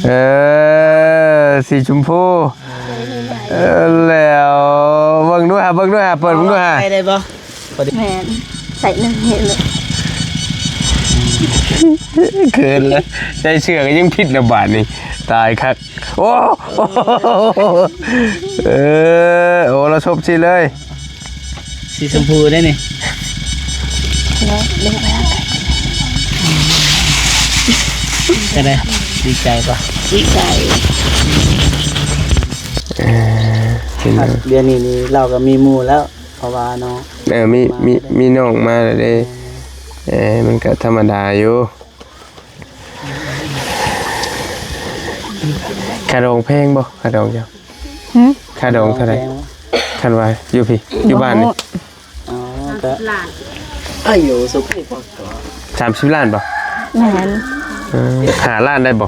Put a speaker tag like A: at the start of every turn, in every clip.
A: เออสีชมพูแล้วเบิ่งด้วยฮะเปิดเบิ่งด้วยฮะ
B: ไปได้บ่
C: แม่ใส่น้ำเห็ดเลย
A: เกินเลยใจเชื่อก็ยังผิดระบาดนี่ตายคักโอ้โอ้เราชบสิเลย
B: สีชมพูได้นี่ก็ได้ดีใจป่ะ
C: ดีใจ
B: เดือนนี้เราก็มีหมู่แล้วเพราะว่าเนาะ
A: มีน้องมาเลยมันก็ธรรมดาอยู่ค่าดองแพงบ่ค่าดองเจ้าค่าดองเท่าไหร่คันว่าอยู่พี่อยู่บ้านนี่
B: อ๋อก็อายุสุขพอ
A: 30 ล้านบ่
C: แม่น
A: 5 ล้านได้บ่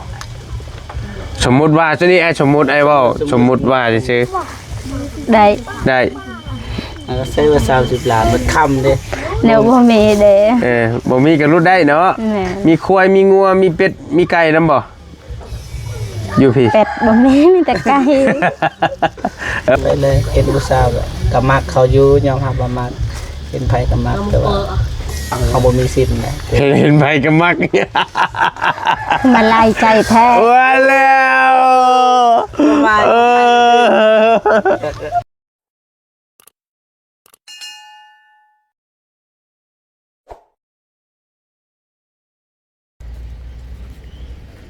A: สมมุติว่าซะนี่สมมุติเว้าสมมุติว่าซื่อได้
B: ก็ซื้อว่า30 ล้านมันค่ำเด้
C: แนวบ่มีเด้
A: บ่มีก็รุดได้เนาะมีควายมีงัวมีเป็ดมีไก่นำบ่อยู่พี่
C: เป็ดบ่มีแต่ไก่
B: ไปเลยเห็นผู้สาวก็มักเขาอยู่ยอมรับว่ามักเห็นไผก็มักแต่ว่าเขาบ่มีสิทธิ์นะ
A: เห็นไผก็มัก
C: มาไล่ใจแท้
A: ว่าแล้ว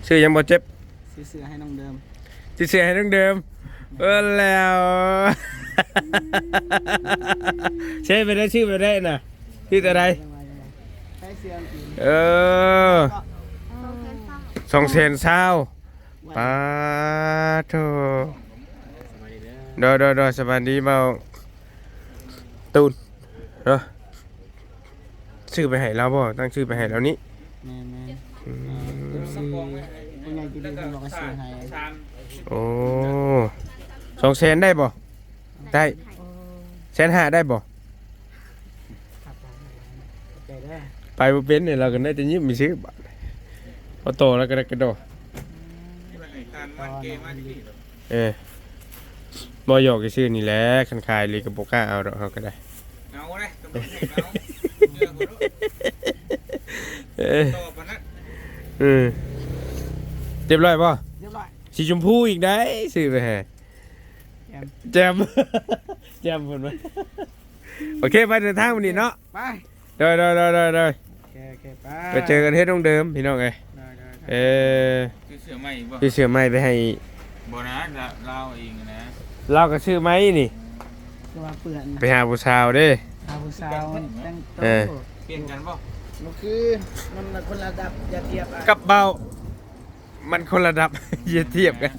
A: ชื่อยังบ่เจ็บ
B: ซื้อให้น้องเดิม
A: ซื้อให้น้องเดิมแล้วใช่ไปได้ชื่อไปได้น่ะชื่ออะไร200,000ปาโธดอสบายดีเมาตูนชื่อไปให้เราบ่ตั้งชื่อไปให้เรานี้โอ้200,000ได้บ่ได้150,000ได้บ่ไปบ่เป็นเนี่ยเราก็ได้แต่ยิ้มมีซื้อบ่พอโตแล้วก็ได้กระโดดบ่หยอกซื่อนี่แหละคันขายเลยก็บ่กล้าเอาดอกเฮาก็ได้เอาเด้เรียบร้อยป่ะสีชมพูอีกได้ซื้อไปแห่แจมหมดไหมโอเคไปเดินทางวันนี้เนาะไปเดินไปเจอกันที่ตรงเดิมพี่น้องไง
D: ซื้อเสื้อใหม่บ่
A: ซื้อเสื้อใหม่ไปให้
D: บ่นะเราเองนะ
A: เราก็ซื้อไหมนี่ไปหาผู้สาวเด้
B: หาผู้สาวตั้งโต
D: เปลี่ยนกันบ่
B: มันคือมันคนละดับอย่าเทียบ
A: กับเบามันคนระดับอย่าเทียบกัน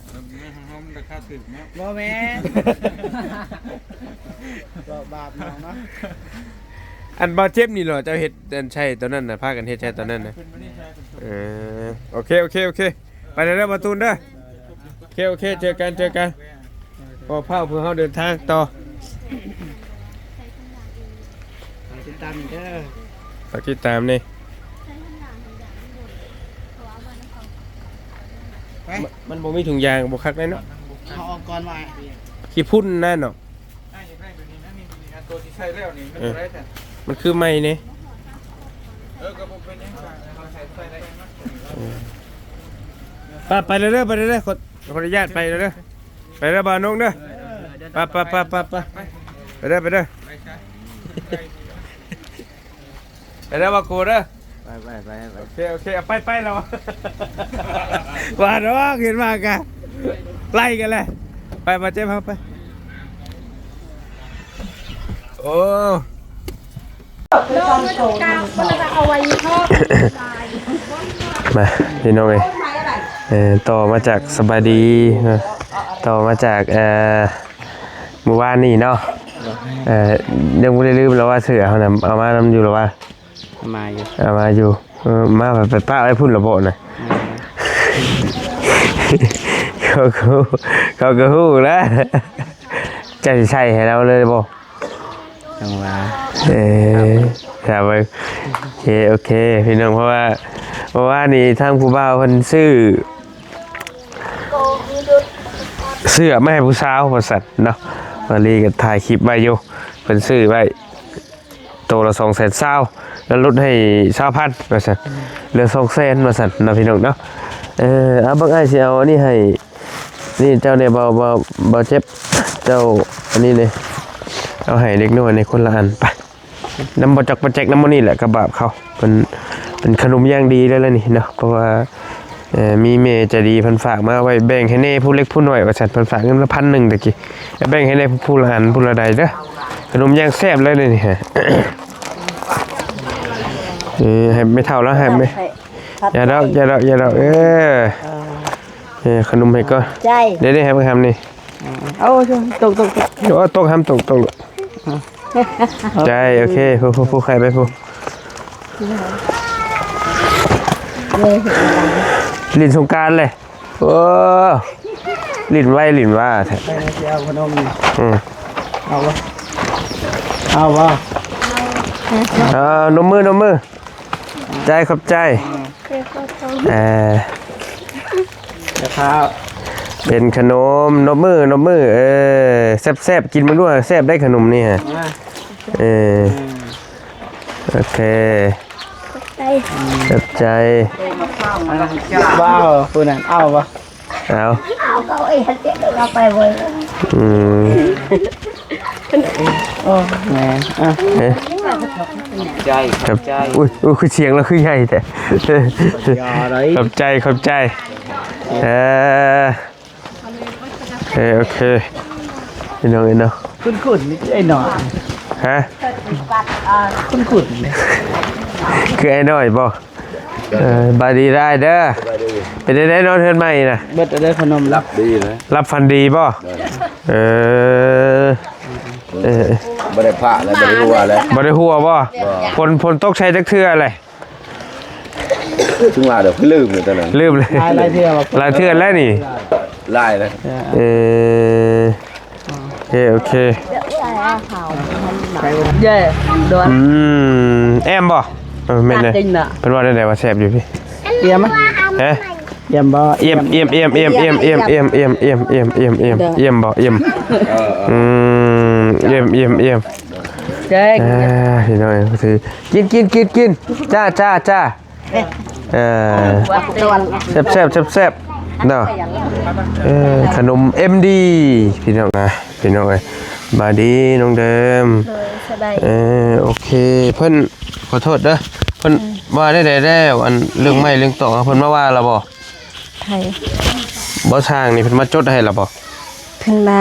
D: ราคาถูกเนาะ
B: บ่แม่บ่บาปเนาะ
A: อันบาเจ็บนี่เหรอเจ้าเฮ็ดใช่ตอนนั้นน่ะพากันเฮ็ดใช่ตอนนั้นน่ะโอเคไปเด้อมาตูนเด้อโอเคเจอกันพอเผาเพื่อเฮาเดินทางต่อ
B: ติดตามเด้อ
A: ฝากติดตามนี่มันบ่มีถุงยางบ่คักได้เนาะ
B: เอาออกก่อนว่า
A: ขี้พุ่นนั่นเนาะ
D: ตัวที่ใช้แล้วนี่มันได้แต่
A: มันคือไม้นี่
D: ก็บ่เป็นหยังเราใช้ได้
A: ไปเด้อขออนุญาตไปเด้อบ่าวนงเด้อไปเด้อไปเด้อบ่ากูเด้อไปโอเคไปเราว่าน้องเห็นมากะไล่กันเลยไปมาเจ๊พับไปโอ้มาพี่น้องต่อมาจากสบายดีต่อมาจากเมื่อวานนี่เนาะยังไม่ได้ลืมแล้วว่าเสือเขาเนี่ยเอามานำอยู่หรือว่า
B: มา
A: อยู่มาไปป้าไว้พุ่นระบบน่ะเขาก็ฮู้แล้วจะใช่ให้เราเลยบ่
B: จังหวะ
A: ครับโอเคพี่น้องเพราะว่านี่ทางผู้บ่าวเพิ่นซื้อ เสื้อแม่ผู้สาวบริษัทเนาะมาลีก็ถ่ายคลิปไว้อยู่เป็นซื้อไว้ตัวละ220,000แล้วลดให้20,000บริษัทเหลือ200,000บริษัทนะพี่น้องเนาะเอาบังไอ้สิเอาอันนี้ให้นี่เจ้าเนี่ยเบาเจ็บเจ้าอันนี้เลยเอาให้เล็กน้อยในคนละอันไปน้ำบะจักบะแจกน้ำมันนี่แหละกระบาบเขาเป็นขนมย่างดีแล้วนี่เนาะเพราะว่ามีเมย์จะดีพันฝากมาไว้แบ่งให้เน่ผู้เล็กผู้น้อยว่าฉันพันฝากเงินละ1,000ตะกี้แบ่งให้เน่ผู้ละอันผู้ละใดเด้อขนมย่างแซ่บเลยนี่ฮะ ให้ไม่เท่าแล้วให้ไม่อย่าดอกขนมให้ก็เดี๋ยวให้มาทำนี่
B: เอาตก
A: ตกทำตกใจโอเคผู้ใครไปผู้ลิ้นสงการเลยโอ้ลิ้นไว้ลิ้นว่าแท้
B: เอาขนมเอาวะ
A: นมมือใจขอบใจ
B: นะครับ
A: เป็นขนมนมมือแซ่บกินมันด้วยแซ่บได้ขนมนี่ฮะโอเคขอบใจ
B: ว้าวคุณนั่นเอาวะ
A: เอา
C: ก็ไอ้ฮันเจ๊เราไปเว้ย
B: โอ้แม่ใจ
A: อุ้ยคือเสียงแล้วคือใหญ่แต่ขอบใจโอเคนี่น้องเนาะ
B: คุณนี่ไอ้หน่อย
A: ฮะ
B: คุณ
A: คือไอ้หน่อยบ่บาดีได้เด้อเป็นได้นอนเทือนใหม่นะ
B: เบิดได้ขนมรับดีเลย
A: รับฟันดีบ่
D: บ่ได้ผ้าแล้วบ่ได้หัวแล้ว
A: บ่ได้หัวบ่พลตกใช้จักเทื่ออะไร
D: ถึงว่าเดี๋ยวลืมเลยตอนนั้น
A: ลืมเลย
B: ลายเทื่
A: อแล้วนี่
D: ลายแล้ว
A: โอเค
B: เย่โดน
A: แอมบ่แม่นเลยเป็นว่าได้ว่าแซ่บอยู่พี่
B: เยี่ยมมั้ย
A: ฮะ
B: เยี่ยมบ่
A: บ่เยี่ยม
B: เจ๊
A: พี่น้อยคือกินจ้าแซ่บเนาะขนม MD พี่น้องนะพี่น้องเอ้ยบาดีน้องเดิมโอเคเพิ่นขอโทษเด้อเพิ่นว่าได้อันเรื่องไม่เรื่องต่อเพิ่นมาว่าล่ะบ่
C: ใช่
A: บ่ช่างนี่เพิ่นมาจดให้ล่ะบ่
C: เพิ่นมา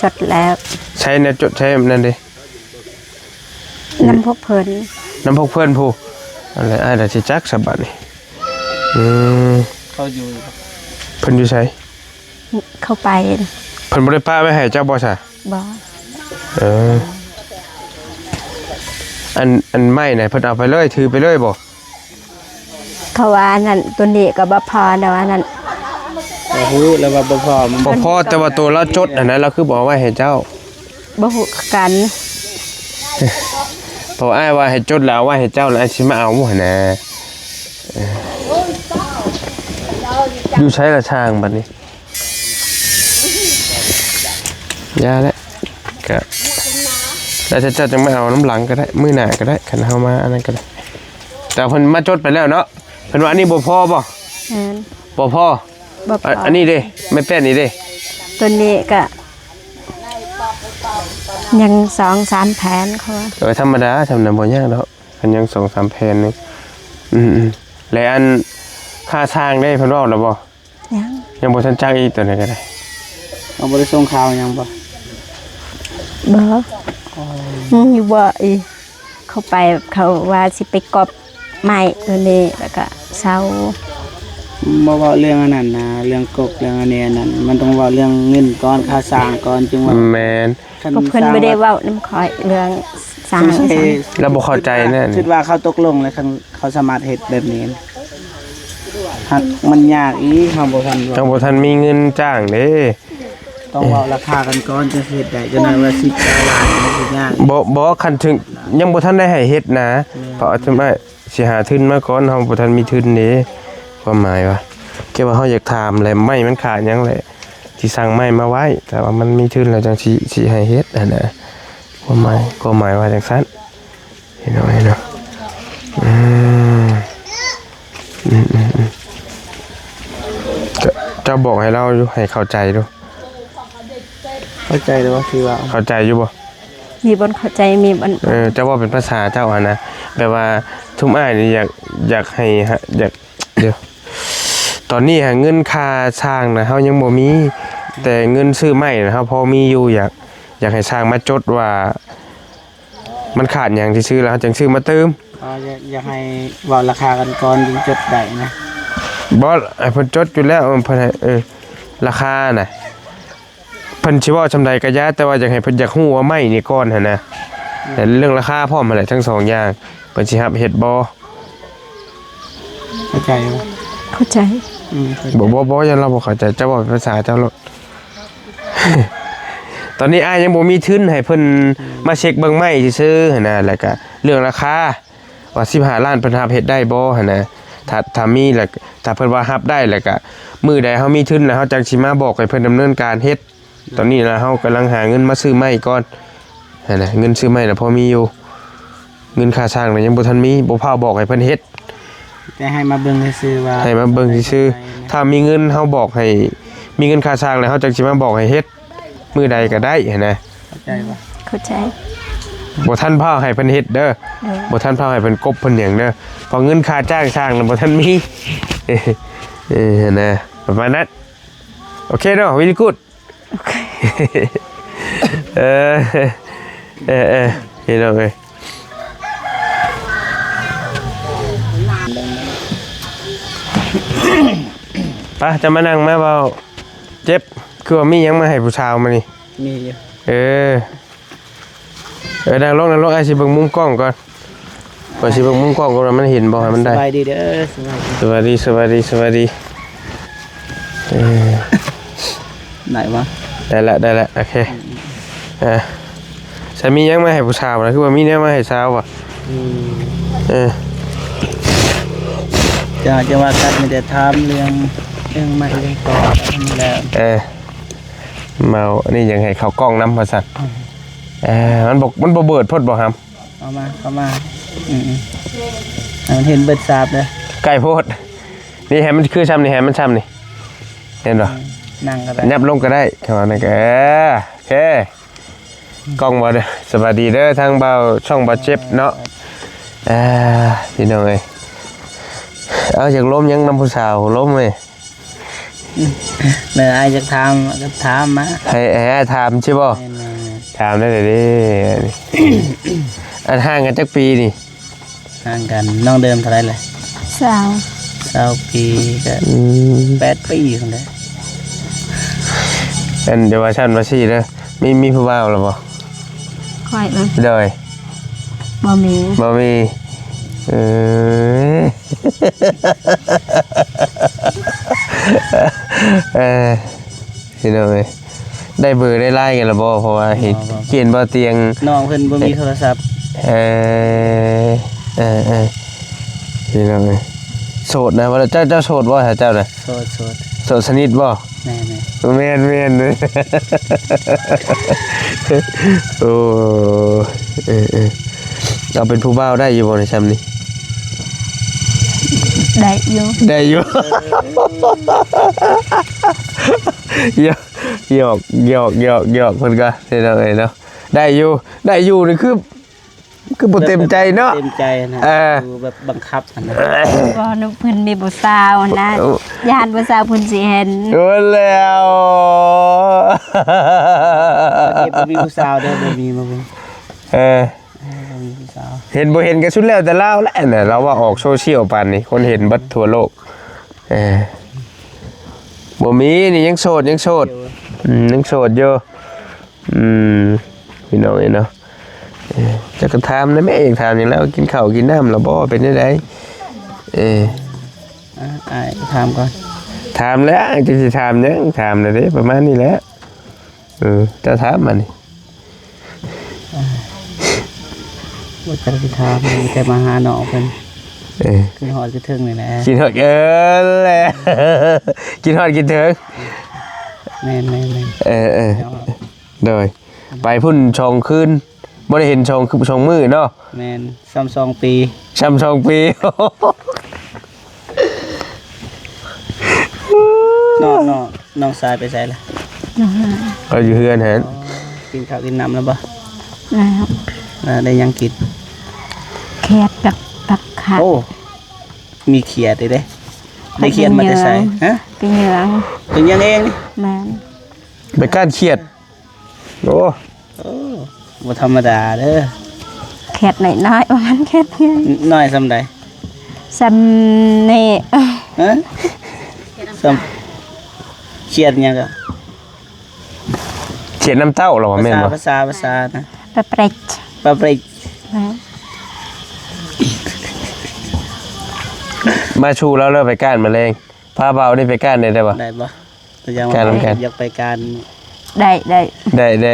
C: จดแล้ว
A: ใช้เนี่ยจดใช้นั่นดิ
C: น้ำพกเพิ่น
A: ผู้อะไรอ้ายล่ะสิจักซะบัดนี้
B: เขาอยู่
A: เพิ่นอยู่ไส
C: เข้าไป
A: เพิ่นบ่ได้ป้าไว้ให้เจ้าบ่ซะ
C: บ่
A: อันไม่ไหนเพิ่นเอาไปเลยถือไปเลยบ่
C: เขาว่านั่นตัวนี้ก็บ่พอแต่ว่านั่น
B: ฮู้แล้วว่าบ่
A: พอแต่ว่าตัวเราจดอันนั้นเราคือบอกว่าให้เจ้า
C: บ่ฮู้กัน
A: เพราะอ้ายว่าให้จดแล้วว่าให้เจ้าแล้วสิมาเอาบ่นะอยู่ใช้ละช่างบัดนี้ยาแล้วก็แล้วจะจังไม่เอาน้ำหลังก็ได้มือหน้าก็ได้ขันเฮามาอันนั้นก็ได้แต่เพิ่นมาจดไปแล้วเนาะเพิ่นว่าอันนี้บ่พอบ่บ่พออันนี้เด้ไม่แป้นนี่เด้
C: ตัวนี้ก็ยัง 2-3 แผ่นเขาว่า
A: ธรรมดาทำนำบ่ยากแล้วคันยัง 2-3 แผ่นนึงแล้วอันค่าสร้างได้เพิ่นว่าแล้วบ่ยังบ่ทันจ้างอีกตัวไหนก็ได้
B: เอาบ่ได้ส่งข่าวยังบ่
C: อยู่บ่อีเขาไปเขาว่าสิไปกอบไม้ตัวนี้แล้วก็เสา
B: บ่ว่าเรื่องอันนั้นนะเรื่องกบเรื่องอันนี้นั่นมันต้องว่าเรื่องเงินก่อนค่าสร้างก่อนจึงว่า
A: แม่น
C: ก็เพิ่นบ่ได้เว้านำข่อยเรื่องสร้าง
A: แล้วบ่เข้าใจแน่
B: คิดว่าเขาตกลงแล้วเขาสามารถเฮ็ดแบบนี้หักมันยากอีเฮาบ่
A: ทันมีเงินจ้างเด้
B: ต้องว่าราคากันก่อนจะเฮ็ดได้จะนั้นว่า10ล้านมันยาก
A: บ่คันถึงยังบ่ทันได้ให้เฮ็ดนะเพราะถึงว่าสิหาทุนมาก่อนเฮาบ่ทันมีทุนนี่ความหมายว่าแค่ว่าเฮาอยากถามแหละไม่มันขาดหยังแหละ ที่สั่งไม้มาไว้แต่ว่ามันมีทุนแล้วจังสิให้เฮ็ดนั่นน่ะความหมายว่าจังซั่นเห็นเนาะจะบอกให้เราอยู่ให้เข้าใจดู
B: เข้าใจเลยว่าคือว่า
A: เข้าใจอยู่บ่
C: มีบนเข้าใจมีบน
A: จะว่าเป็นภาษาเจ้าอ่ะนะแบบว่าทุกอ้ายนี่อยากให้อยากเดี๋ยวตอนนี้หาเงินค่าสร้างนะเฮายังบ่มีแต่เงินซื้อไม้นะเฮาพอมีอยู่อยากให้สร้างมาจดว่ามันขาดหยังที่ซื้อแล้วจังซื้อมาเติม
B: อยากให้เว้าราคากันก่อนจึงจดได้นะ
A: บ่ไอ้เพิ่นจดอยู่แล้วเพิ่นให้ราคาน่ะเพิ่นสิเว้าจำใดก็ยาแต่ว่าอยากให้เพิ่นอยากฮู้ว่าไม้นี่ก่อนหั่นนะแต่เรื่องราคาพร้อมหั่นแหละทั้งสองอย่างเพิ่นสิรับเฮ็ดบ่
B: เข้าใจบ่
C: เข้าใจ
A: บ่ยันเราบ่เข้าใจเจ้าว่าภาษาเจ้าโลด ตอนนี้อ้ายยังบ่มีทุนให้เพิ่นมาเช็คเบิ่งไม้ซื่อๆหั่นน่ะแล้วก็เรื่องราคาว่า15ล้านเพิ่นรับเฮ็ดได้บ่หั่นน่ะถ้ามีแล้วถ้าเพิ่นว่ารับได้แล้วก็มื้อใดเฮามีทุนแล้วเฮาจังสิมาบอกให้เพิ่นดำเนินการเฮ็ดตอนนี้นะเฮากำลังหาเงินมาซื้อไม้ก่อนหั่นน่ะเงินซื้อไม้น่ะพอมีอยู่เงินค่าสร้างน่ะยังบ่ทันมีบ่พาบอกให้เพิ่นเฮ็ด
B: แต่ให้มาเบิ่งซื่อว่า
A: ให้มาเบิ่งซื่อถ้ามีเงินเฮาบอกให้มีเงินค่าสร้างแล้วเฮาจังสิมาบอกให้เฮ็ดมื้อใดก็ได้หั่นน่ะ
B: เข้าใจบ่
C: เข้าใจ
A: บ่ทันพาให้เพิ่นเฮ็ดเด้อบ่ทันพาให้เพิ่นกบเพิ่นหยังเด้อเพราะเงินค่าจ้างสร้างน่ะบ่ทันมีนะประมาณนั้นโอเคเนาะ very good เฮ็ดเอาเว้ยป่ะจะมานั่งมาเบาเจ็บคือว่ามีหยังมาให้ผู้ชาวมานี่
B: มีอยู่
A: นั่งลงไอ้สิเบิ่งมุมกล้องก่อนว่าสิเบิ่งมุมกล้องก่อนว่ามันเห็นบ่ให้มันได้
B: สบายดีเด้อสบายดี
A: สวัสดี
B: ไหนวะ
A: ได้ละโอเคใช่มีหยังมาให้ผู้ชาวนะคือว่ามีแนวมาให้สาวว่ะ
B: จะว่ากันมีแต่ถามเรื่องใหม่เรื่องต่อนี่แหละ
A: เมาอันนี้ยังให้เขากล้องน้ำมาสั่นมันบ่เบิดพดบ่ครับ
B: เข้ามามันเห็นเบิดสาบเลย
A: ไก่โพดนี่แฮมันคือช้ำนี่แฮมันช้ำนี่เห็นบ่
B: นั่งก็ได้
A: ยับลงก็ได้เข้ามาในแกโอเคกล้องบ่เด้อสวัสดีเด้อทางเบาช่องบ่เจ็บเนาะพี่น้องเอ้ยเอาอยากล้มยังน้ำผู้สาวล้มเว้ย
B: เนี่ยไอ้จะถามมา
A: ให้ถามใช่ป่ะถามได้เลยดิอันห่างกันจักปีนี่
B: ห่างกันน้องเดิมเท่าไรเลย
C: 20
B: ปีก็8 ปีคนเดียว
A: อันเดี๋ยวว่าชั้นว่าสี่เด้อมีผู้บ่าวหรือเปล่า
C: ค่อยเลย
A: เลย
C: บ่มี
A: บ่มีพี่น้องเอ้ยได้เบอร์ได้ไล่กันหรือเปล่าเพราะว่าเห็นเขียนบ่เตียง
B: น้องเพิ่นบ่มีโทรศัพท์
A: พี่น้องเอ้ยโสดนะว่าเจ้าโสดบ่ฮะเจ้าน่ะ
B: โสด
A: โสดสนิทบ่
B: แน่
A: แม่นเลยโอ้เราเป็นผู้บ่าวได้อยู่บ่ในชั้นนี้
C: ได้อยู่
A: ได้อยู่หยอกเพิ่นก็เฮ็ดเอาเองเนาะได้อยู่นี่คือบ่เต็มใจเนาะ
B: เต็มใจนะดูแบบบังคับนะ
C: บ่นึกเพิ่นมีผู้สาวนะย่านผู้สาวเพิ่นสิเห็น
A: โอ้แล้ว
B: บ่มีผู้สาวเด้อบ่มีบ่มีผู้สาว
A: เห็นบ่เห็นก็สุดแล้วแต่เราแหละน่ะเราว่าออกโซเชียลปานนี้คนเห็นเบิดทั่วโลกบ่มีนี่ยังโสดยังโสดอยู่พี่น้องเนาะจะกระทำนะแม่เองถามอย่างแล้วกินข้าวกินน้ำแล้วบ่เป็นได้ได
B: ถามก่อน
A: ถามแล้วจะสิถามยังถามเลยเด้ประมาณนี้แหละจะถามมันนี่
B: ว่าจะสิถามมีแต่มาหาน้องเพิ่นคือฮอดคือถึงนี่แหละ
A: กินฮอดแหละกินฮอดกินถึง
B: แม่น
A: โดยไปพุ่นชองคืนบ่ได้เห็นชองคือชองมือเนาะ
B: แม่น2ปี
A: ช้ำชองปี
B: น้องสายไปใส่ละ
A: เอาอยู่เฮือนเห็น
B: กินข้าวกินน้ำแล้วบ่
C: แล้ว
B: ได้ยังกิน
C: แคดกับตักขาด
B: โอ้มีเขียดด้วยเด้ได้เขียดมาแต่ใส่ฮะ
C: เป็นเหยือง
B: เป็นยังเองนี่
C: แม่น
A: ไปก้านเครียดโอ้
B: โอ้บ่ธรรมดาเด้อ
C: แคดหน่อยน้อยว่ามันแคดยัง
B: น้อยซำใด
C: ซ้ำนี่
B: ฮะซำเขียดหยังก็
A: เขียนน้ำเต้าเหรอวะแม่นบ่
B: ภาษานะ
C: ปะเปรก
B: ปลาปริก
C: แม่น
A: มาชูแล้วเลิกไปก้านแมลงพาเบาได้ไปก้านได้ป่ะ
B: ได้บ่ตัวอย่าง
A: การนำกัน
B: อยากไปการ
C: ได้
A: ได้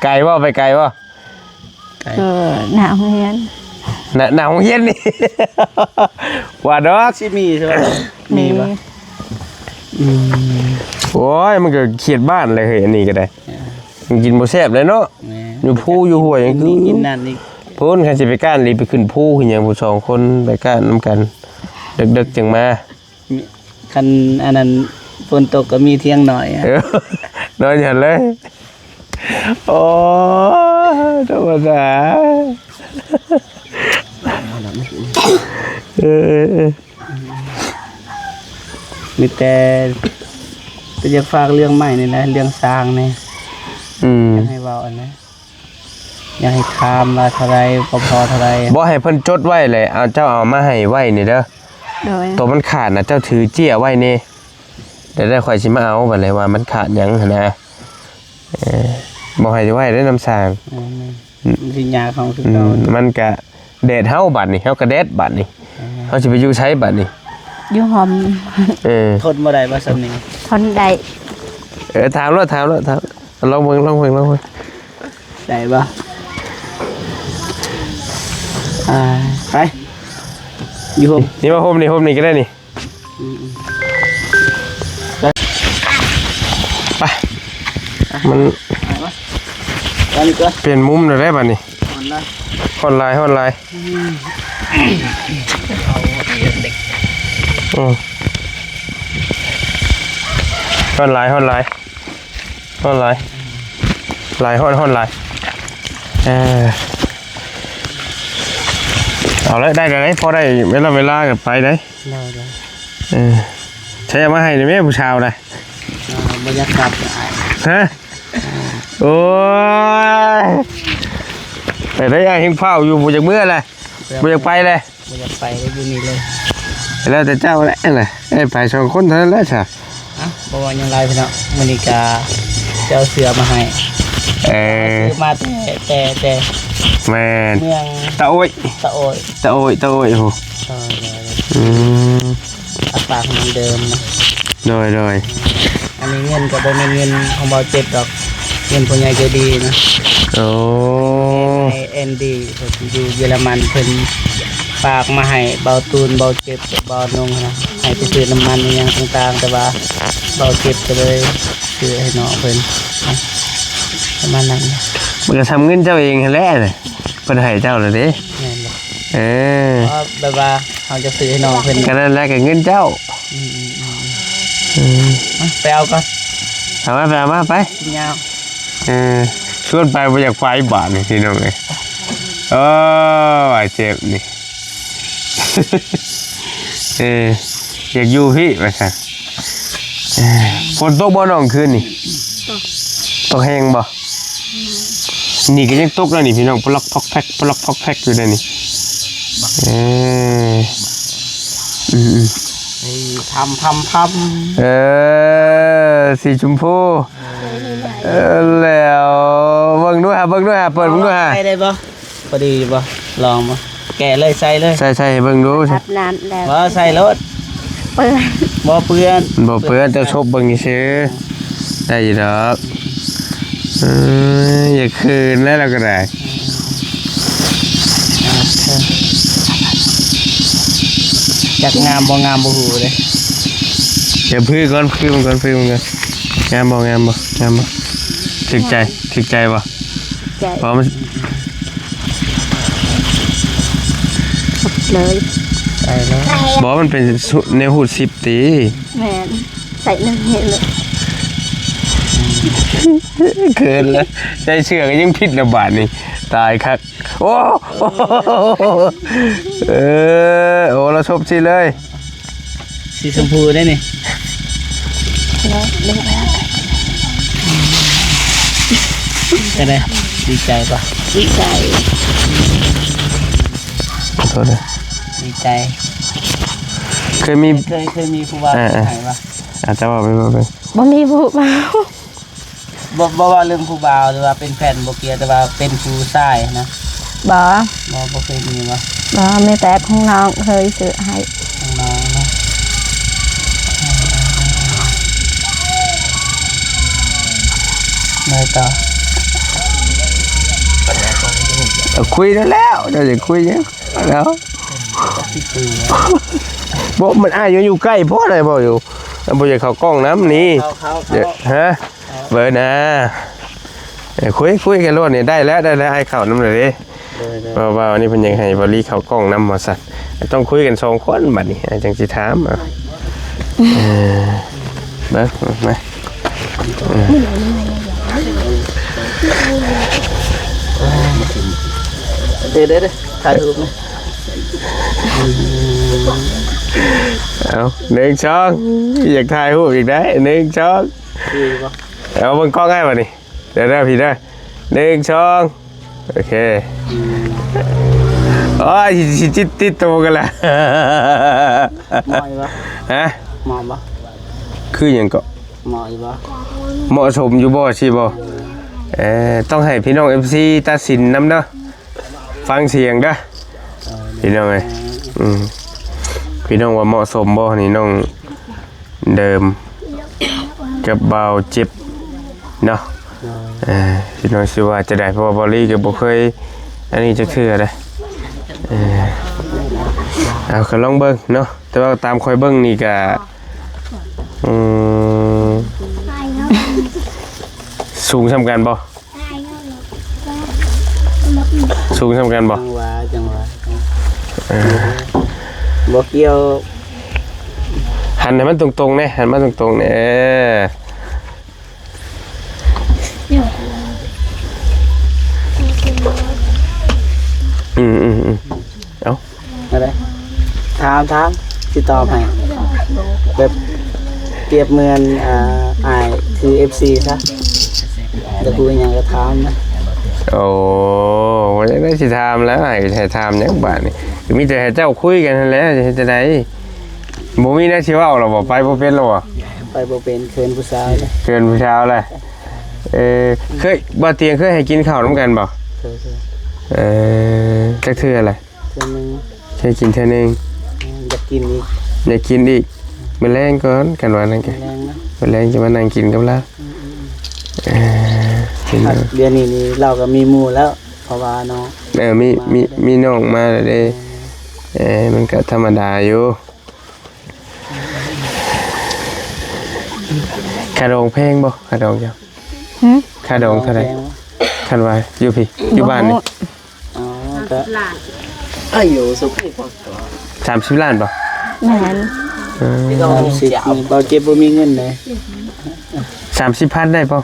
A: ไกลว่าไปไกลว่า
B: ไก่
C: หนาวเฮียน
A: หนาวเย็นนี่ ว่าดอก
B: สิมีใช่ป่ะมีบ่
A: โอ้ยมันก็เขียดบ้านเลยเฮ้ยอันนี้ก็ได้มันกินบ่แซ่บเลยเนาะ
B: แหม
A: อยู่ผู้อยู่หัวยังคือ
B: กินนั่นนี่
A: พูนคันสิไปก้านรีบไปขึ้นผู้คือหยังผู้สองคนไปก้านนํกันดึกๆจังมา
B: คันอันนั้นฝนตกก็มีเที่ยงหน่อยอะ
A: เออนอนอย่างเลยโอ้ธรรมดาเออ
B: มีแต่อยากฝากเรื่องใหม่นี่นะเรื่องสร้างนี่ อยากให้เว้าอันนะอยากให้ถามว่าเท่าไรพอเท่าไร
A: บ่ให้เพิ่นจดไว้เลยเอาเจ้าเอามาให้ไว้นี่เด้อ
C: โดย
A: ตัวมันขาดนะเจ้าถือเจี้ยไว้นี่เดี๋ยวได้ข่อยสิมาเอาบัดเลยว่ามันขาดหยังหั้นนะบ่ให้ไว้ได้น้ำสาง
B: มันสิยากของคือเก่า
A: มันก็แดดเฮาบัดนี่เฮาก็แดดบัดนี่เฮาสิไปอยู่ใช้บัดนี่
C: อยู่หอม
B: ทนบ่ได้บ่สำนี้
C: ทนได้
A: ถามแล้วลองเบิ่ง
B: ได้บ่ไปอยู่ห่ม
A: นี่มาโฮมนี่ก็ได้นี่ไปมัน
B: ตอนนี้ก็
A: เปลี่ยนมุมหน่อยได้บัดนี่
B: อ่อนละ
A: ฮอนไลน์ฮอนไลน์ฮอนไลน์เอาเลยได้พอได้เวลากับไปได้
B: ได้
A: ใช้มาให้ในแม่ผู้ชาวเลย
B: บรรยากาศ
A: ฮะโอ้ยแต่ได้ยังเห็นเฝ้าอยู่บุจากเมื่อเลยบุจากไปเลย
B: บ่อยากไปก็อยู่นี่เลย
A: แล้วแต่เจ้าแหละไปสองคนเท่านั้นแหละจ้ะ
B: บ่ว่ายังไรพี่น้องมื้อนี้ก็จะเอาเสือมาให้ซื้อมาแต่
A: แมน
B: เมือง
A: ตะโอ้ย
B: ตะโอย
A: โอ้โห
B: อัตราเหมือนเดิมนะ
A: โดย
B: อันนี้เงินก็บ่แม่นเงินของเบาเจ็บดอกเงินผู้ใหญ่ใจดีนะ
A: โอ้
B: ใน ND เพิ่นอยู่เยอรมันเพิ่นฝากมาให้เบาตูนเบาเจ็บเบานงนะให้ไปซื้อน้ำมันอหยังต่างๆแต่ว่าเบาเจ็บก็เลยซื้อให้น้องเพิ่นนะประมาณนั้นนะ
A: มันก็ทำเงินเจ้าเองแหละเลยเพิ่นให้เจ้าเลยเด้
B: แม่นบ่
A: เพ
B: เพราะแบบว่าเขาจะซื้อให้น้องเพิ่น
A: ก็นั่นแหละก็เงินเจ้า
B: ไปเอาก่อน
A: เอามาไป
B: กินยาว
A: ชวนไปบ่อยากไปบ้านนี่พี่น้องเอ้ยว่าเจ็บนี่ อยากอยู่พี่ว่าซั่นฝนตกบ่น้องคืนนี่ตกแห้งบ่นี่ก็ยังตกแล้วนี่พี่น้องปลอกพอกแพ็กอยู่เด้อนี่
B: ทำ
A: สีชมพูแล้วเบิ่งด้วยฮะเปิดเบิ่งด้วยฮะ
B: ใส่ได้บ่พอดีบ่ลองบ่แกะเลยใส่เลย
A: ใช่เบิ่งดู
C: อาบน้ำแล้ว
B: บ่ใส่รถ
C: เปิด
B: บ่เปื้อน
A: บ่เปื้อนแต่ชบเบิ่งซื่อได้อยู่ดอกอย่าคืนแล้วเราก็ได้
B: จักงามบ่งามบ่หูเลย
A: เดี๋ยวพื้นก่อน งามบ่ถึกใจบ่
C: ใจ
A: เพราะมัน
C: เลย
B: ไปแล้ว
A: บอกมันเป็นในหูด10ตี
C: แม่นใส่หนึ่งเห็นเลย
A: เกินแล้วใจเชื่อก็ยังผิดระบาดนี่ตายคักโอ้โอ้เราชบสิเลย
B: สีชมพูได้นี่
C: แล้วเล่นแล้ว
B: ก็ได้ดีใจปะ
C: ดีใจ
A: ขอโทษนะ
B: ดีใจ
A: เคยมี
B: เคยมีครูบาไหนปะ
A: อาจจะบอกไป
C: บ่มีผู้เบา
B: บ่ว่าเรื่องครูบาหรือว่าเป็นแฟนโบเกียแต่ว่าเป็นครูชายนะ
C: บ่
B: บ่เคยมีปะ
C: บ่ไม่แต่ของน้องเคยซื้อให้
B: ของน้องนะไม่ต่อ
A: คุยได้แล้วเดี๋ยวจะคุยยังแล้ว
B: ที่คุย
A: บอกมันอ้ายอยู่ใกล้เพราะอะไรบอกอยู่แล้วบอกอย่าเข้ากล้องน้ำนี่
B: เขา
A: เดี๋ยวฮะเบอร์นะคุยกันรถเนี่ยได้แล้วให้เข่าน้ำเลยดิว่าวันนี้เพิ่นยังให้บริเข้ากล้องน้ำมาสัตว์ต้องคุยกัน2 คนบัดนี้จังสิถามเบิ้งมา
B: เดี๋ยวถ่ายรูปนะ
A: เอา1 2อยากถ่ายรูปอีกได้1 2
B: คุยปะ
A: เอาเบิ่งกล้องง่ายบัดนี้เดี๋ยวพี่ได้1 2โอเคโอ้ยติดโตกันละ
B: หมอยปะ
A: ฮะ
B: หมอปะ
A: คือหยังก็
B: หมอยปะ
A: เหมาะสมอยู่บ่สิบ่ต้องให้พี่น้อง FC ตัดสินนำเนาะฟังเสียงเด้อพี่น้องเอ้ยพี่น้องว่าเหมาะสมบ่นี่น้องเดิมกับเบาเจ็บเนาะพี่น้องสิว่าจะได้เพราะว่าบอลลี่ก็บ่เคยอันนี้จะคืออะไรเอาก็ลองเบิ่งเนาะแต่ว่าตามคอยเบิ่งนี่ก็สูงสำกันบ่สูงสำกันบ่
B: จังหวะบ่เกี่ยว
A: หันให้มันตรงๆแน่หันมาตรงๆแน่เอา
B: อะไรถามสิตอบให้แบบเปรียบเหมือนอายคือ FC ซะจะพูดอย่างก็ถามนะ
A: โอ้วันนี้ได้สิถามแล้วให้ถามยังบาดนี่มีแต่ให้เจ้าคุยกันนั่นแหละจะได้บ่มีนะสิเว้าหรอบ่ไปบ่เป็นหรอ
B: ไปบ่เป็นเคินผู้สาวเลย
A: เกินผู้ชาวเลยเคยบ่เตียงเคยให้กินข้าวน้ำกันบ่
B: เคย
A: จักเทื่ออะไร
B: เทื่อนึง
A: เคยกินเทื่อนึง
B: อยากกินอีก
A: อยากกินอีกมื้อแรงก่อนกันว่านั่นแก
B: แรงนะ
A: มื้อแรงจะมานั่งกินกับเรากิน
B: เดือนนี้เราก็มีหมู่แล้วเพราะว่าเนาะ
A: มีน้องมาแล้วเด้มันก็ธรรมดาอยู่ค่าดองแพงบ่ค่าดองจ้ะค่าดองเท่าไหร่คันว่าอยู่พี่อยู่บ้านนี่
B: อ๋อก็อายุสุขภาพ
A: 30 ล้านบ่
C: แม่น
B: 30นี่บ่เจ็บบ่มีเงินเลย
A: 30,000ได้ป่ะ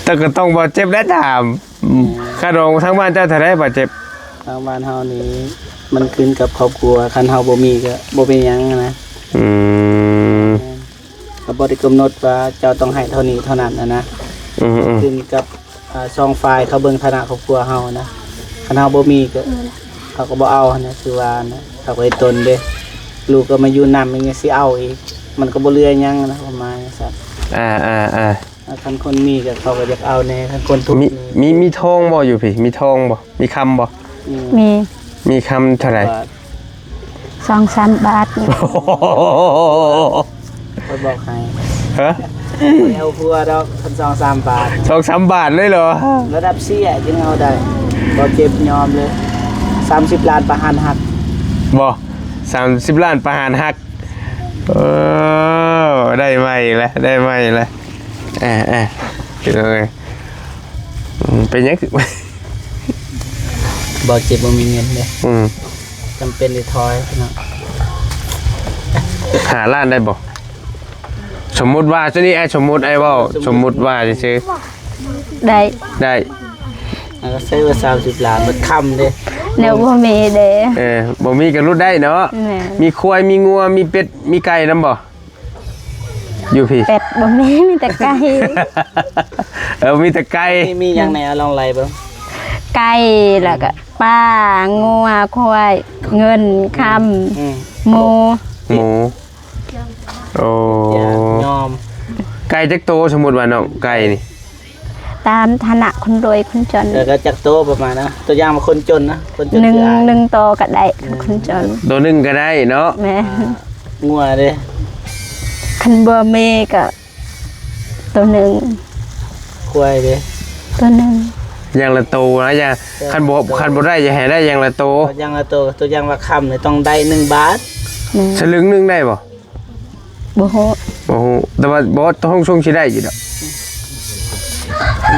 A: แต่ก็ต้องบาดเจ็บและถามค่าดองทั้งบ้านเจ้าเท่าไรบาดเจ็บ
B: ทางบ้านเฮานี้มันขึ้นกับครอบครัวคันเฮาบ่มีก็บ่เป็นหยังนะ ก็บ่ได้กำหนดว่าเจ้าต้องให้เท่านี้เท่านั้นนะขึ้นกับ2ฝ่ายเขาเบิ่งฐานะครอบครัวเฮานะคันเฮาบ่มีก็เขาก็บ่เอานะคือว่านะเขาก็ให้ตนเด้ลูกก็มาอยู่นำอย่างเงี้ยสิเอาอีกมันก็บ่เหลือหยังนะประมาณนี้ครับคันคนมีก็เขาก็อยากเอาแน่คันคนทุกข์
A: มีทองบ่อยู่พี่มีทองบ่มีคำบ่
C: มี
A: คำเท่าไหร่
C: 2-3 บาทนี่
B: ก็บอกให้
A: ฮะ
B: เอาพัวดอกคัน2-3 บาท
A: 2-3 บาทเลยเหรอ
B: ระดับเสียจึงเอาได้บ่เจ็บยอมเลย30 ล้านประหารหัก
A: บ่ 30 ล้านประหารหักโอ้ได้ใหม่แล้วได้ใหม่แล้วเป็นไงเป็นยัง
B: บ่เจ็บบ่มีเงินเลย
A: อืม
B: จำเป็นเลยทอยเนาะ
A: หาล้านได้บ่สมมุติว่าซะนี่สมมุติเว้าสมมุติว่าซื่อ
C: ได้
A: ได้
B: แล้วก็ซื้อว่า30ล้านมันค่ำเด้
C: แนวบ่มีเด้
A: บ่มีก็รุดได้เนาะ
C: แม่
A: มีควายมีงัวมีเป็ดมีไก่นำบ่อยู่พี่
C: เป็ดบ่มีมีแต่ไก่
A: มีแต่ไก่
B: มีหยังไหนเอาลองไล่เบิ่ง
C: ไก่แล้วก็ป้างัวควายเงินคำหมู
A: หมูโอ้
B: ยอม
A: ไก่จักโตสมมุติว่าเนาะไก่นี่
C: ตามฐานะคนรวยคนจน
B: แล้วก็จักโตประมาณนะตัวอย่างมาคนจนนะคนจน
C: หนึ่ง
B: คืออ้าย
C: หนึ่งโตก็ได้คนจน
A: ตัวหนึงก็ได้เนาะ
C: แม่
B: งัวเด้
C: คันบ่มีก็ตัวหนึ่ง
B: ควายเด้
C: ตัวหนึ่ง
A: อย่างละโตนะอย่าคันบ่ได้อย่าให้ได้อย่างละโต
B: ตัวอย่างละตัวอย่างว่าค่ำนี่ต้องได้1 บาท
C: แม่
A: สลึงหนึงได้บ่
C: บ่ฮู้
A: บ่ฮู้แต่ว่าบ่ต้องส่งสิได้อยู่ดอก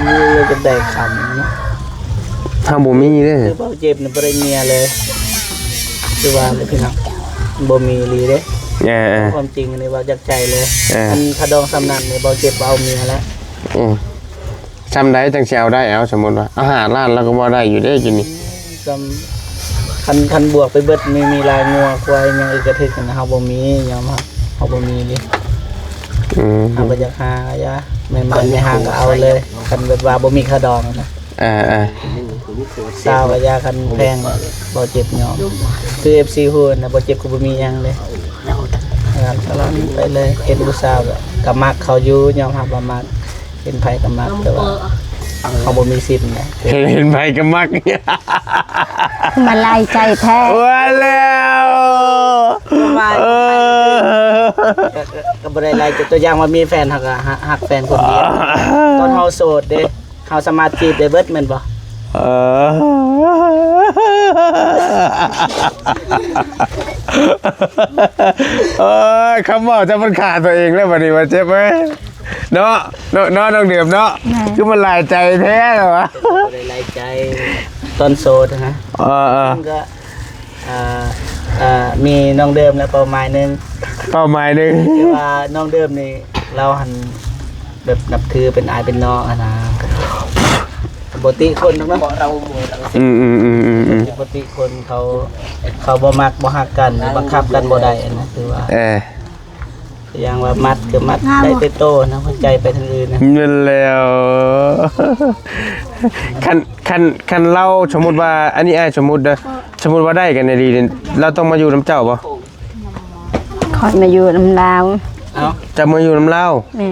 B: นี่เลยก็ได้ค่ำเนาะ
A: ถ้าบ่มีเด้
B: คือเบาเจ็บนี่บ่ได้เมียเลยคือว่าเลยพี่น้องบ่มีอีหลีเด้ ความจริงอันนี้ว่าจากใจเลยอันขดองสำนันนี่เบาเจ็บเอาเมียแล้ว
A: จำได้จังสิเอาได้เอาสมมุติว่าอาหารร้านเราก็บ่ได้อยู่เด้กินนี่
B: จำคันบวกไปเบิดมีลายงัวควายยังอีกกระทึกนะเฮาบ่มียอมครับเฮาบ่มีดิเฮาบ่อยากหาอย่าแม่มันไม่หาก็เอาเลยคันแบบว่าบ่มีขดองนะสาวก็ยาคันแพงบ่เจ็บยอมคือ FC ฮู้นะบ่เจ็บก็บ่มีหยังเลยนะครับตลอดไปเลยเห็นผู้สาวก็มักเขาอยู่ยอมรับว่ามักเป็นไผก็มักแต่ว่าเขาบ่มีสิทธิ์นะ
A: เห็นไผก็มัก
C: มาไล่ใจแท้
A: ว่าแล้ว
B: ก็บ่ได้ไล่ตัวอย่างว่ามีแฟนหักแฟนคนเดียวตอนเฮาโสดเด้เฮาสามารถจีบได้เบิดแม่นบ่
A: คำบอกจะมันขาดตัวเองแล้วบัดนี้ว่าเจ็บไหมเนาะน้องเดือมเนาะคือมันหลายใจแท้เหรอวะ
B: บ่ได้ไล่ใจตอนโสดฮะก็มีน้องเดิมแล้วเป้าหมายนึง
A: เป้าหมายหนึง
B: ที่ว่าน้องเดิมนี่เราหันแบบนับถือเป็นอายเป็นน้องอะนะปกติคนเนาะเรา ปกติคนเขาบ่มักบ่ฮักกันบังคับกันบ่ได้นะคือว่าอย่างว่ามัดก็มัดได้แต่โตนะหัวใจไปทางอื่นนะ
A: นั่นแล้วคันเล่าสมมุติว่าอันนี้สมมุติว่าได้กันดีเราต้องมาอยู่น้ำเจ้าบ่
C: คอยมาอยู่ลำลาว
B: เอ้า
A: จะมาอยู่น้ำเล่า
C: แม่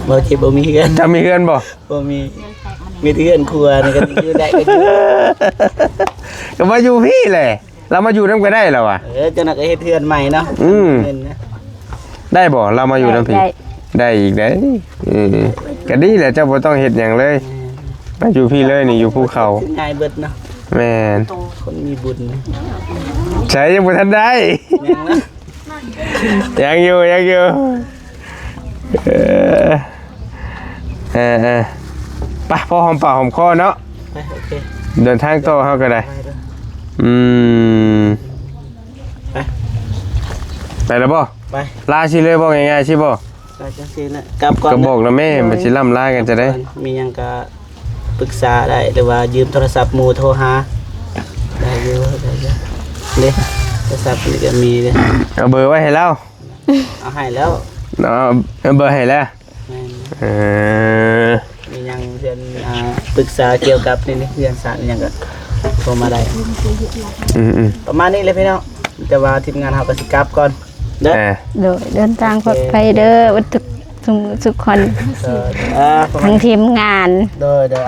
B: บ่คิดบ่มีเฮือน
A: จะมีเพื่อนบ่
B: บ่มีเฮือนครัวนี่ก็อยู่ได้ก็อยู่
A: ก็มาอยู่พี่แหละเรามาอยู่น้ำก็ได้แล้วอ่ะ
B: จังนั้นก็เฮ็ดเฮือนใหม่เนาะเงินนะ
A: ได้บ่เรามาอยู่น้ำพี่ได้อีกได้ก็ดีแหละเจ้าบ่ต้องเฮ็ดหยังเลยไปอยู่พี่เลยนี่อยู่ภูเขา
B: ง่ายเบิดเนาะ
A: แม่น
B: คนมีบุญ
A: ใช้ยังบ่ทันได้
B: ยังนะ
A: ยังอยู่ไปพอหอมปากหอมคอเนาะ
B: ไปโอเค
A: เดินทางต่อเฮาก็ได้
B: ไปเด้อ
A: ไปแล้วบ่
B: ไป
A: ลาสิเลยบ่ง่ายๆสิบ่
B: ไปจังซี่แหละกลับก่อน
A: ก็บอกแล้วแม่มันสิล่ำลากันจะได้
B: มีหยังก็ปรึกษาได้หรือว่ายืมโทรศัพท์หมู่โทรหาได้อยู่เด้โทรศัพท์นี่ก็มีเด้
A: เอาเบอร์ไว้ให้เรา
B: เอาให้แล้ว
A: เนาะเอาเบอร์ให้แล้ว
B: แม่น
A: อ
B: มีหยังเพื่อนปรึกษาเกี่ยวกับนี่เพื่อนสารหยังก็โทรมาได้ ประมาณนี้เลยพี่น้องแต่ว่าทีมงานเฮาก็สิกลับก่อนเด้อ
C: โดยเดินทางปลอดภัยเด้อวัตถุทุกคน
B: ประมา
C: ทั้
B: ณ
C: งทีมงาน
B: เด้อ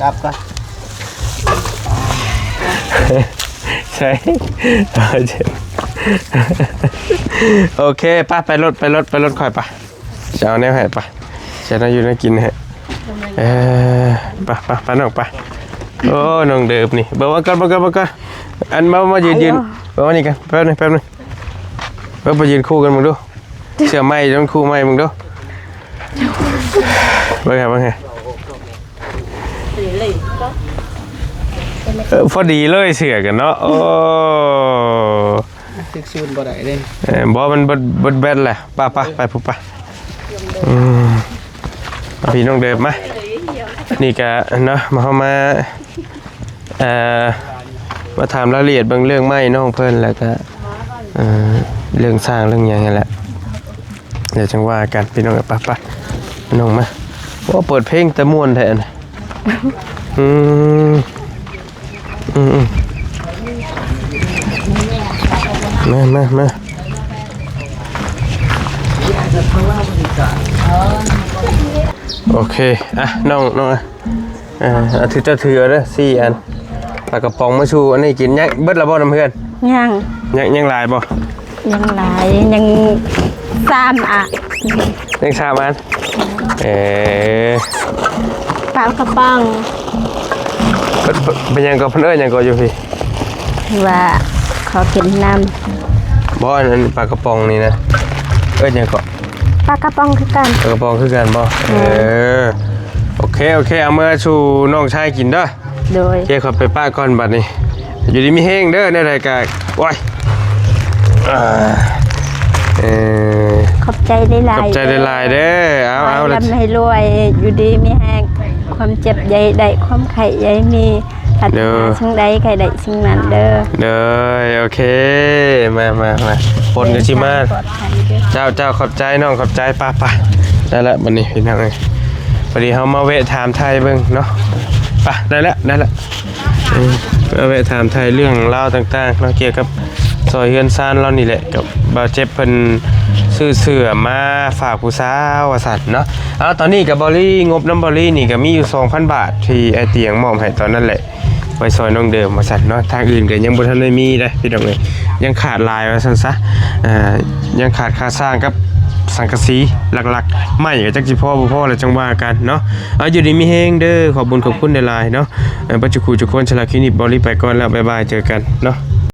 B: กลับก่อน
A: ใช่เจ็บโอเคป้าไปรถค่อยป่ะจะเอาแนวให้ป่ะจะได้อยู่ได้กินให้ป่ะน้องป่ะโอ้น้องเดิบนี่เบอร์ว่าก่อน อันมายืนมานี่กันแป๊บนึงไปยืนคู่กันมึงดูเสื้อไหมต้องคู่ไหมมึงดูว่าไงพอดีเลยเสือกันเนาะโอ้
B: ตึกซูนบ่ได้เด้
A: บอมันบดแบนแหละไปปุ๊บไปพี่น้องเดิมมานี่กะเนาะมาเข้ามาถามรายละเอียดบางเรื่องไม่น้องเพิ่นแล้วก็เรื่องสร้างเรื่องอย่างนี้แหละเดี๋ยวจังว่ากันพี่น้องไปน้องมาว่าเปิดเพลงแต่ม่วนแทนมาโอเคอ่ะน้องถือจะถือเด้อ4 อันปลากระป๋องมาชูอันนี้กินยังเบิดละบ่น้ำเพื่อนยังหลายบ่
C: ยังหลายยัง3อ่ะ
A: ยัง3 อัน
C: ปลากระป๋อง
A: เป็นยังก็เพิ่นยังก็อยู่พี่
C: ว่าขอกินน้ำ
A: บ่อันปลากระป๋องนี่นะยังก็
C: ปลากระป๋องคือกัน
A: ปลากระป๋องคือกันบ่โอเคเอามาสู่น้องชายกินเด้อ
C: โดย
A: เจ๊ขอไปป้าก่อนบัดนี้อยู่ดีมีแห้งเด้อในรายการว้าย
C: ขอบใจได้หล
A: ายเด้อเอา
C: ลำให้รวยอยู่ดีมีแห้งความเจ็บใหญ่ได้ความไข่ใหญ่มีผัดซึ่งใดไข่ใดซึ่งนั้นเด้อ
A: โอเคมาปนกันชิมาเจ้าขอบใจน้องขอบใจป้าได้ละบัดนี้พี่น้องเอ้ยพอดีเฮามาแวะถามไทยเบิ่งเนาะไปได้ละมาแวะถามไทยเรื่องราวต่างๆเนาะเกี่ยวกับซอยเฮือนซ่านเรานี่แหละกับบาเจ็บเพิ่นซื้อเสื้อมาฝากผู้สาวว่าซั่นเนาะตอนนี้กับบอลลี่งบน้ำบอลลี่นี่ก็มีอยู่ 2,000 บาทที่ไอเตียงมอบให้ตอนนั้นแหละไว้ซอยน้องเดิมว่าซั่นเนาะทางอื่นก็ยังบ่ทันได้มีเด้พี่น้องเอ้ยยังขาดลายว่าซั่นซะยังขาดค่าสร้างกับสังกะสีหลักๆไม่ก็จักสิพ่อบ่พ่อแล้วจังว่ากันเนาะอยู่ดีมีแฮงเด้อขอบคุณหลายๆเนาะปัจจุบันทุกคนสละคลินิกบอลลี่ไปก่อนแล้วบ๊ายบายเจอกันเนาะ